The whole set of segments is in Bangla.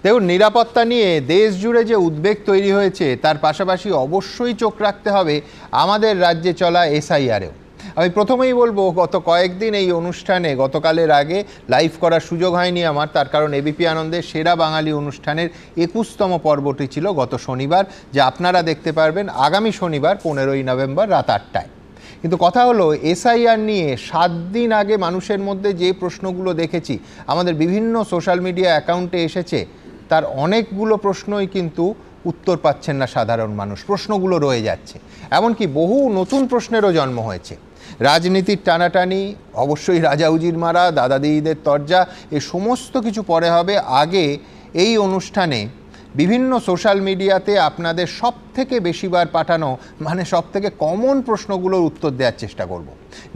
দেখুন, নিরাপত্তা নিয়ে দেশ জুড়ে যে উদ্বেগ তৈরি হয়েছে তার পাশাপাশি অবশ্যই চোখ রাখতে হবে আমাদের রাজ্যে চলা এসআইআরেও। আমি প্রথমেই বলবো, গত কয়েকদিন এই অনুষ্ঠানে গতকালের আগে লাইভ করার সুযোগ হয়নি আমার, তার কারণ এবিপি আনন্দের সেরা বাঙালি অনুষ্ঠানের 21তম পর্বটি ছিল গত শনিবার, যা আপনারা দেখতে পারবেন আগামী শনিবার 15ই নভেম্বর রাত 8টায়। কিন্তু কথা হলো, এসআইআর নিয়ে 7 দিন আগে মানুষের মধ্যে যে প্রশ্নগুলো দেখেছি, আমাদের বিভিন্ন সোশ্যাল মিডিয়া অ্যাকাউন্টে এসেছে, তার অনেকগুলো প্রশ্নই কিন্তু উত্তর পাচ্ছেন না সাধারণ মানুষ। প্রশ্নগুলো রয়ে যাচ্ছে, এমনকি বহু নতুন প্রশ্নেরও জন্ম হয়েছে। রাজনীতির টানাটানি, অবশ্যই রাজা উজির মারা, দাদা দিদিদের তরজা, এ সমস্ত কিছু পরে হবে। আগে এই অনুষ্ঠানে বিভিন্ন সোশ্যাল মিডিয়াতে আপনাদের সব থেকে বেশিবার পাঠানো, মানে সব থেকে কমন প্রশ্নগুলোর উত্তর দেওয়ার চেষ্টা করব।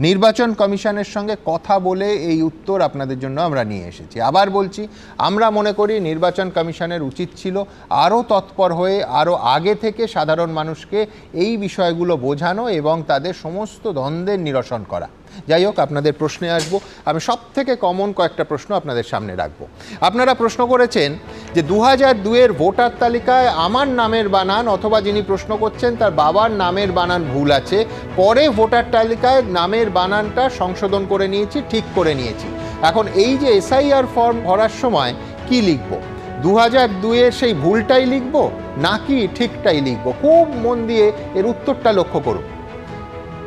নির্বাচন কমিশনের সঙ্গে কথা বলে এই উত্তর আপনাদের জন্য আমরা নিয়ে এসেছি। আবার বলছি, আমরা মনে করি নির্বাচন কমিশনের উচিত ছিল আরও তৎপর হয়ে আরও আগে থেকে সাধারণ মানুষকে এই বিষয়গুলো বোঝানো এবং তাদের সমস্ত দ্বন্দ্বের নিরসন করা। যাই হোক, আপনাদের প্রশ্নে আসবো। আমি সব থেকে কমন কয়েকটা প্রশ্ন আপনাদের সামনে রাখবো। আপনারা প্রশ্ন করেছেন যে 2002-এর ভোটার তালিকায় আমার নামের বানান, অথবা যিনি প্রশ্ন করছেন তার বাবার নামের বানান ভুল আছে, পরে ভোটার তালিকায় নামের বানানটা সংশোধন করে নিয়েছি, ঠিক করে নিয়েছি। এখন এই যে এসআইআর ফর্ম ভরার সময় কি লিখব? 2002-এর সেই ভুলটাই লিখব নাকি ঠিকটাই লিখব? খুব মন দিয়ে এর উত্তরটা লক্ষ্য করুন।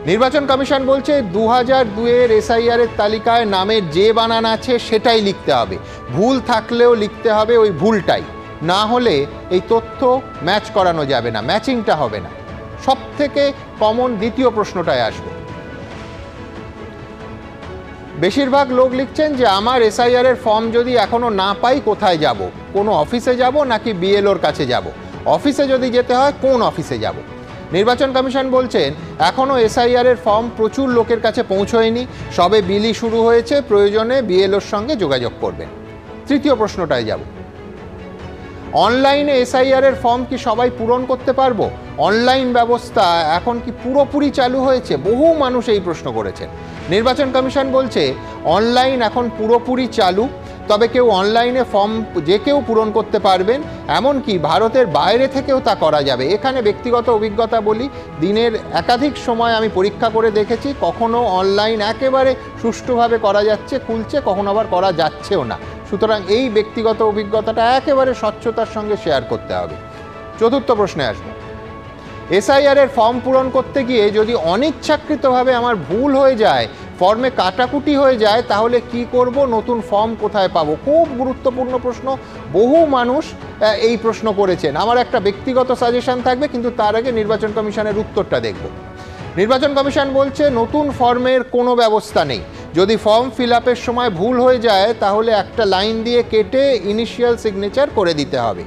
নির্বাচন কমিশন বলছে 2002-এর এসআইআরের তালিকায় নামের যে বানান আছে সেটাই লিখতে হবে, ভুল থাকলেও লিখতে হবে ওই ভুলটাই, না হলে এই তথ্য ম্যাচ করানো যাবে না, ম্যাচিংটা হবে না। সব থেকে কমন দ্বিতীয় প্রশ্নটায় আসবে। বেশিরভাগ লোক লিখছেন যে আমার এসআইআরের ফর্ম যদি এখনো না পাই কোথায় যাব? কোনো অফিসে যাব নাকি বিএলওর কাছে যাব? অফিসে যদি যেতে হয় কোন অফিসে যাব? নির্বাচন কমিশন বলছেন এখনও এসআইআরের ফর্ম প্রচুর লোকের কাছে পৌঁছয়নি, সবে বিলি শুরু হয়েছে, প্রয়োজনে বিএলওর সঙ্গে যোগাযোগ করবেন। তৃতীয় প্রশ্নটায় যাব। অনলাইনে এসআইআরের ফর্ম কি সবাই পূরণ করতে পারবো? অনলাইন ব্যবস্থা এখন কি পুরোপুরি চালু হয়েছে? বহু মানুষ এই প্রশ্ন করেছেন। নির্বাচন কমিশন বলছে অনলাইন এখন পুরোপুরি চালু, তবে কেউ অনলাইনে ফর্ম যে কেউ পূরণ করতে পারবেন, এমনকি ভারতের বাইরে থেকেও তা করা যাবে। এখানে ব্যক্তিগত অভিজ্ঞতা বলি, দিনের একাধিক সময় আমি পরীক্ষা করে দেখেছি, কখনো অনলাইন একেবারে সুষ্ঠুভাবে করা যাচ্ছে, খুলছে, কখনো আবার করা যাচ্ছেও না। সুতরাং এই ব্যক্তিগত অভিজ্ঞতাটা একেবারে স্বচ্ছতার সঙ্গে শেয়ার করতে হবে। চতুর্থ প্রশ্নে আসবো। এসআইআরের ফর্ম পূরণ করতে গিয়ে যদি অনিচ্ছাকৃতভাবে আমার ভুল হয়ে যায়, ফর্মে কাটাকুটি হয়ে যায়, তাহলে কি করব? নতুন ফর্ম কোথায় পাবো? খুব গুরুত্বপূর্ণ প্রশ্ন, বহু মানুষ এই প্রশ্ন করেছেন। আমার একটা ব্যক্তিগত সাজেশন থাকবে, কিন্তু তার আগে নির্বাচন কমিশনের উত্তরটা দেখব। নির্বাচন কমিশন বলছে নতুন ফর্মের কোনো ব্যবস্থা নেই। যদি ফর্ম ফিল আপের সময় ভুল হয়ে যায় তাহলে একটা লাইন দিয়ে কেটে ইনিশিয়াল সিগনেচার করে দিতে হবে।